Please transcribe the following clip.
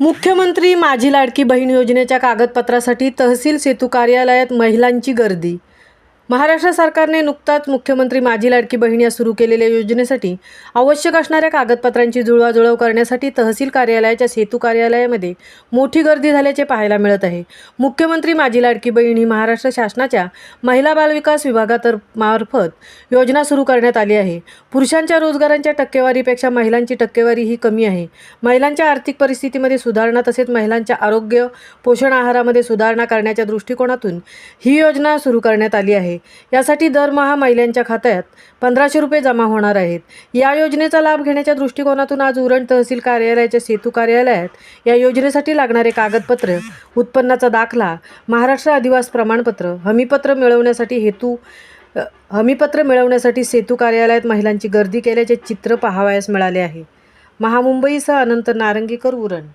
मुख्यमंत्री माझी लाडकी बहीण योजनेच्या कागदपत्रासाठी तहसील सेतू कार्यालयात महिलांची गर्दी। महाराष्ट्र सरकारने नुकताच मुख्यमंत्री माझी लाडकी बहीण या सुरू केलेल्या योजनेसाठी आवश्यक असणाऱ्या कागदपत्रांची जुळवाजुळव करण्यासाठी तहसील कार्यालयाच्या सेतू कार्यालयामध्ये मोठी गर्दी झाल्याचे पाहायला मिळत आहे। मुख्यमंत्री माझी लाडकी बहीण ही महाराष्ट्र शासनाच्या महिला बालविकास विभागामार्फत योजना सुरू करण्यात आली आहे। पुरुषांच्या रोजगारांच्या टक्केवारीपेक्षा महिलांची टक्केवारी ही कमी आहे। महिलांच्या आर्थिक परिस्थितीमध्ये सुधारणा तसेच महिलांच्या आरोग्य पोषण आहारामध्ये सुधारणा करण्याच्या दृष्टिकोनातून ही योजना सुरू करण्यात आली आहे। यासाठी दरमहा महिलांच्या खात्यात 1500 रुपये जमा होणार आहेत। या योजनेचा लाभ घेण्याच्या दृष्टिकोनातून आज उरण तहसील कार्यालयाच्या सेतू कार्यालयात या योजनेसाठी लागणारे कागदपत्र, उत्पन्नाचा दाखला, महाराष्ट्र अधिवास प्रमाणपत्र, हमीपत्र मिळवण्यासाठी सेतू कार्यालयात महिलांची गर्दी केल्याचे चित्र पाहावयास मिळाले आहे। महामुंबईसह अनंत नारंगीकर, उरण।